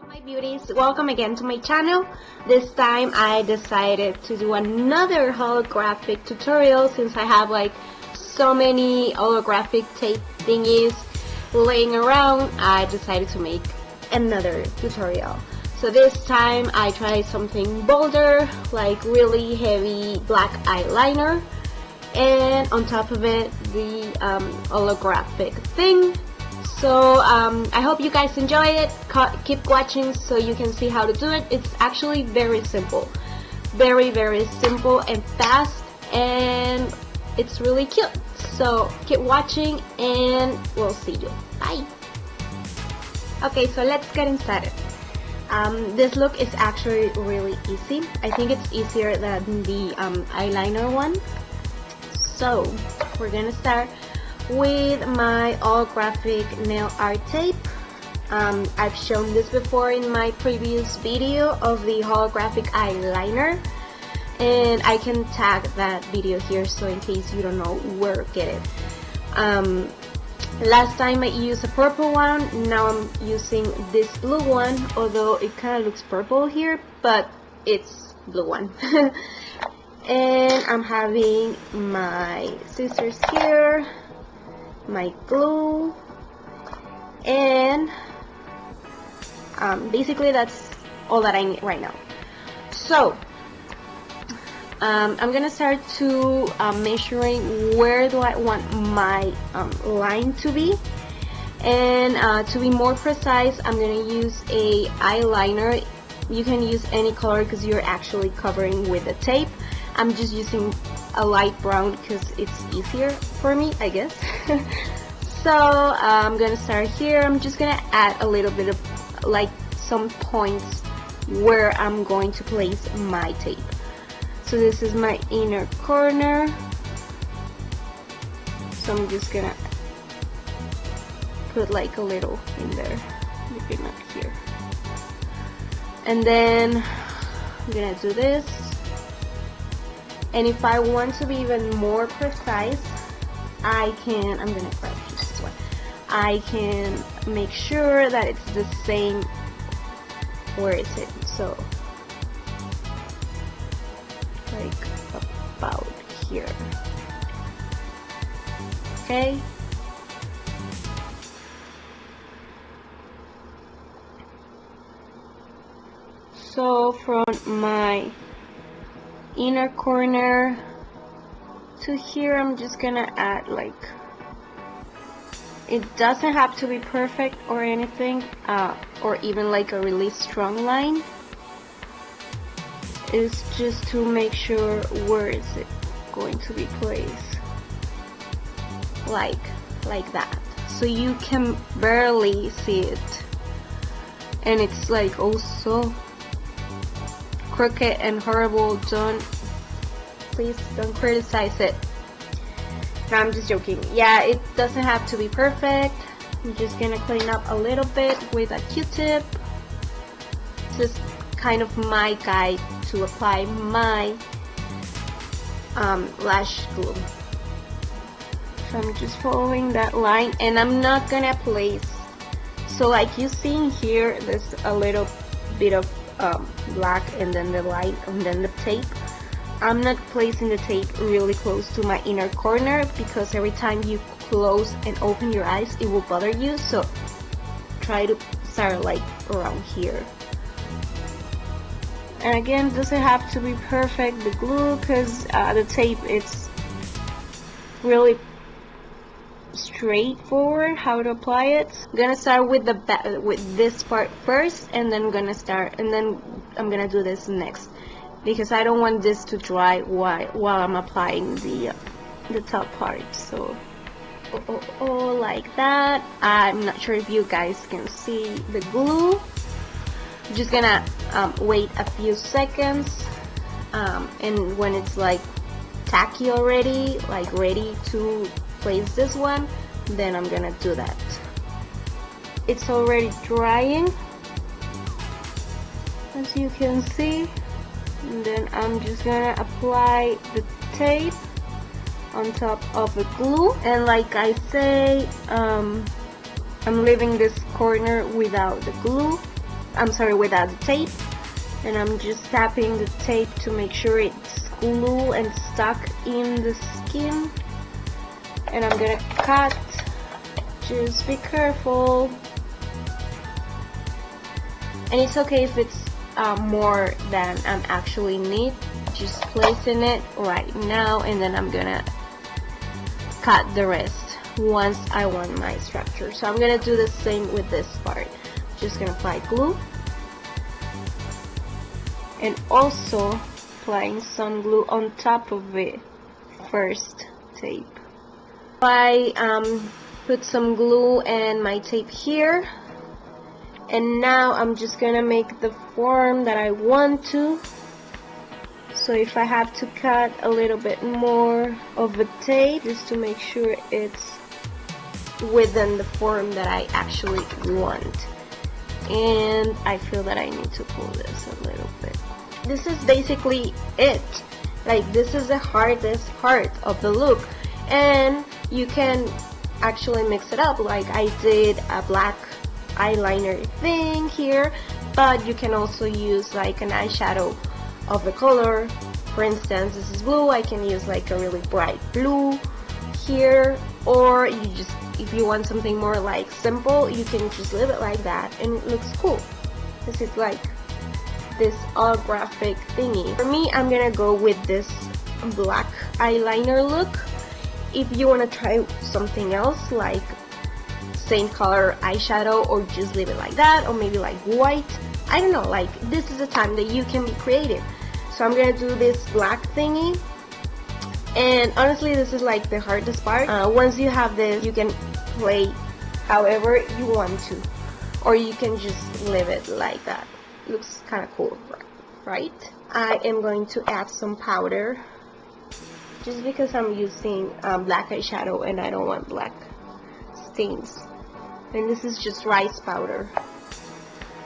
My beauties, welcome again to my channel. This time I decided to do another holographic tutorial since I have like so many holographic tape thingies laying around. I decided to make another tutorial. So this time I tried something bolder, like really heavy black eyeliner, and on top of it the holographic thing. So I hope you guys enjoy it. Keep watching so you can see how to do it. It's actually very simple, very simple and fast, and it's really cute. So keep watching and we'll see you. Bye. Okay, so let's get started. This look is actually really easy. I think it's easier than the eyeliner one. So we're gonna start with my holographic nail art tape. I've shown this before in my previous video of the holographic eyeliner, and I can tag that video here so in case you don't know where to get it. Last time I used a purple one, now I'm using this blue one, although it kind of looks purple here, but it's blue one. And I'm having my scissors here, my glue, and basically that's all that I need right now. So I'm gonna start to measuring where do I want my line to be, and to be more precise, I'm gonna use a eyeliner. You can use any color because you're actually covering with the tape. I'm just using a light brown because it's easier for me, I guess. So I'm gonna start here. I'm just gonna add a little bit of like some points where I'm going to place my tape. So this is my inner corner, so I'm just gonna put like a little in there, maybe not here, and then I'm gonna do this. And if I want to be even more precise, I'm gonna grab this one. I can make sure that it's the same where it's in. So like about here. Okay. So from my inner corner to here, I'm just gonna add like, it doesn't have to be perfect or anything, or even like a really strong line. It's just to make sure where is it going to be placed, like that, so you can barely see it, and it's like also crooked and horrible. Please don't criticize it. No, I'm just joking. Yeah, it doesn't have to be perfect. I'm just gonna clean up a little bit with a Q-tip. Just kind of my guide to apply my lash glue. So I'm just following that line, and I'm not gonna place, so like you see in here, there's a little bit of black and then the line and then the tape. I'm not placing the tape really close to my inner corner because every time you close and open your eyes it will bother you, so try to start like around here. And again, it doesn't have to be perfect, the glue, because the tape, it's really straightforward how to apply it. I'm gonna start with this part first, and then I'm gonna do this next, because I don't want this to dry while I'm applying the top part. So like that. I'm not sure if you guys can see the glue. I'm just gonna wait a few seconds, and when it's like tacky already, like ready to place this one, then I'm gonna do that. It's already drying, as you can see, and then I'm just gonna apply the tape on top of the glue. And like I say, I'm leaving this corner without the glue. I'm sorry, without the tape. And I'm just tapping the tape to make sure it's glue and stuck in the skin. And I'm gonna cut. Just be careful. And it's okay if it's more than I actually need. Just placing it right now, and then I'm gonna cut the rest once I want my structure. So I'm gonna do the same with this part. Just gonna apply glue, and also applying some glue on top of it first tape. I put some glue and my tape here, and now I'm just gonna make the form that I want to. So if I have to cut a little bit more of the tape just to make sure it's within the form that I actually want. And I feel that I need to pull this a little bit. This is basically it. Like, this is the hardest part of the look, and you can actually mix it up. Like I did a black eyeliner thing here, but you can also use like an eyeshadow of the color. For instance, this is blue. I can use like a really bright blue here, or you just, if you want something more like simple, you can just leave it like that and it looks cool. This is like this holographic thingy. For me, I'm gonna go with this black eyeliner look. If you want to try something else, like same color eyeshadow, or just leave it like that, or maybe like white, I don't know, like this is a time that you can be creative. So I'm gonna do this black thingy, and honestly this is like the hardest part. Once you have this, you can play however you want to, or you can just leave it like that. Looks kind of cool, right? I am going to add some powder, just because I'm using black eyeshadow and I don't want black stains. And this is just rice powder.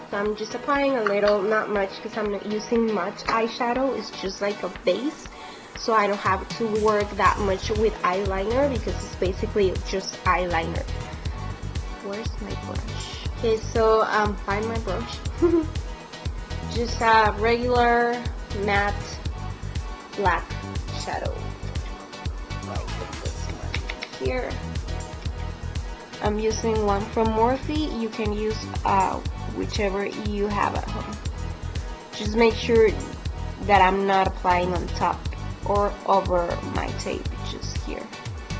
So I'm just applying a little, not much, because I'm not using much eyeshadow. It's just like a base, so I don't have to work that much with eyeliner, because it's basically just eyeliner. Where's my brush? Okay, so find my brush. Just a regular matte black shadow. I'll put this one here. I'm using one from Morphe. You can use whichever you have at home. Just make sure that I'm not applying on top or over my tape, just here.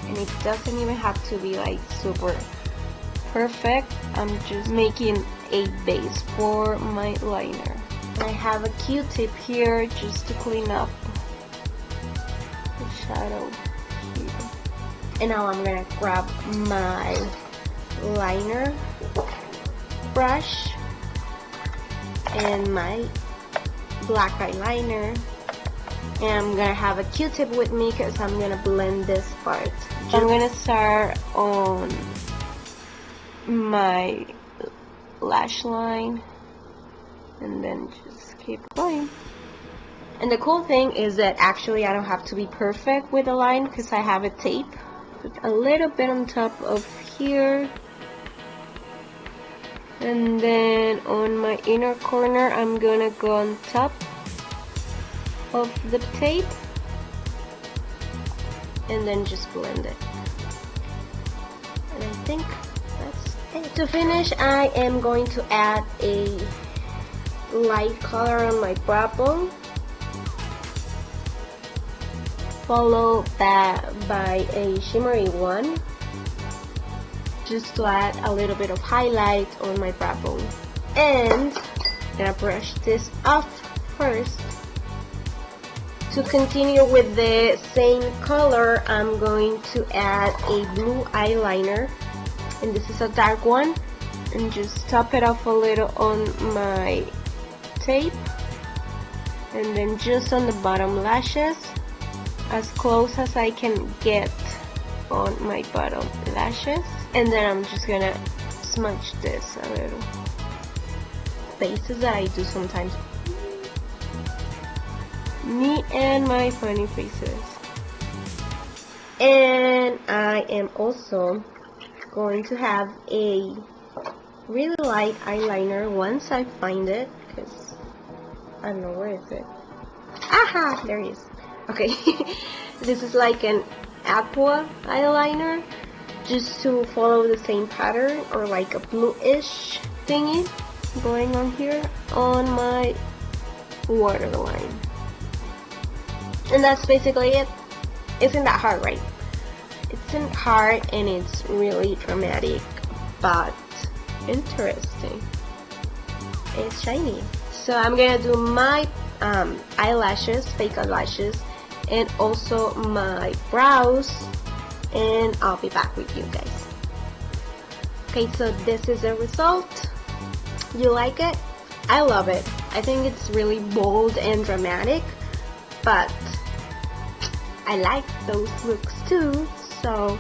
And it doesn't even have to be like super perfect. I'm just making a base for my liner. I have a Q-tip here just to clean up the shadow here. And now I'm gonna grab my liner brush and my black eyeliner, and I'm gonna have a Q-tip with me because I'm gonna blend this part. I'm gonna start on my lash line and then just keep going. And the cool thing is that actually I don't have to be perfect with the line because I have a tape. Put a little bit on top of here, and then on my inner corner I'm gonna go on top of the tape and then just blend it. And I think that's it. To finish, I am going to add a light color on my brow bone, followed by a shimmery one, just to add a little bit of highlight on my brow bone. And I'm gonna brush this off first. To continue with the same color, I'm going to add a blue eyeliner, and this is a dark one, and just top it off a little on my tape, and then just on the bottom lashes, as close as I can get on my bottom lashes. And then I'm just gonna smudge this a little. Faces that I do sometimes. Me and my funny faces. And I am also going to have a really light eyeliner once I find it, because I don't know, where is it? Aha, there it is. Okay. This is like an aqua eyeliner, just to follow the same pattern, or like a bluish thingy going on here on my waterline. And that's basically it. Isn't that hard, right? It's hard and it's really dramatic, but interesting. It's shiny. So I'm gonna do my eyelashes, fake eyelashes, and also my brows, and I'll be back with you guys. Okay, so this is the result. You like it? I love it. I think it's really bold and dramatic, but I like those looks too. So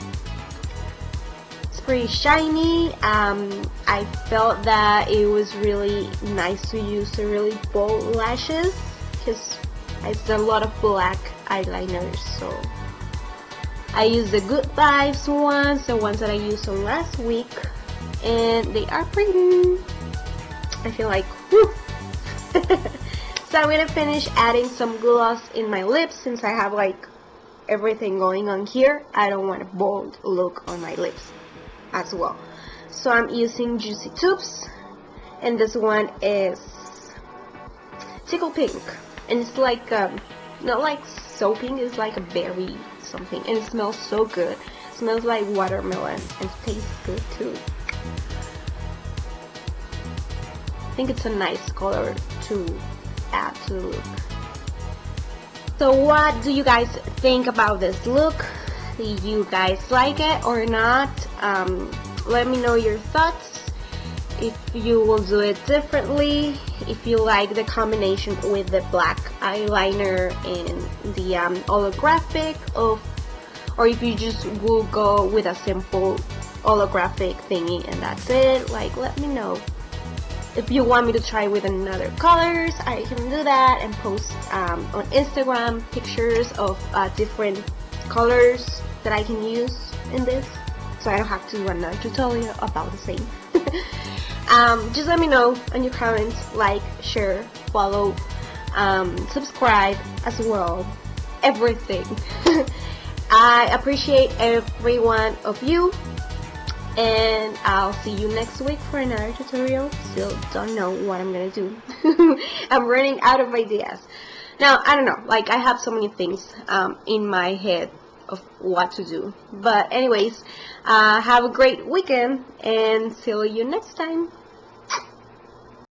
it's pretty shiny. I felt that it was really nice to use the really bold lashes, because I did a lot of black eyeliners, so I used the Good Vibes ones, the ones that I used on last week, and they are pretty. I feel like, whew. So I'm gonna finish adding some gloss in my lips, since I have like everything going on here. I don't want a bold look on my lips as well. So I'm using Juicy Tubes, and this one is Tickle Pink, and it's like not like so pink, it's like a berry something, and it smells so good. It smells like watermelon and tastes good too. I think it's a nice color to add to the look. So what do you guys think about this look? Do you guys like it or not? Let me know your thoughts. If you will do it differently, if you like the combination with the black eyeliner and the holographic, or if you just will go with a simple holographic thingy and that's it. Like, let me know. If you want me to try with another colors, I can do that and post on Instagram pictures of different colors that I can use in this, so I don't have to do another tutorial about the same. Just let me know in your comments, like, share, follow, subscribe as well, everything. I appreciate every one of you, and I'll see you next week for another tutorial. Still don't know what I'm gonna do. I'm running out of ideas. Now, I don't know, like, I have so many things in my head of what to do. But anyways, have a great weekend, and see you next time.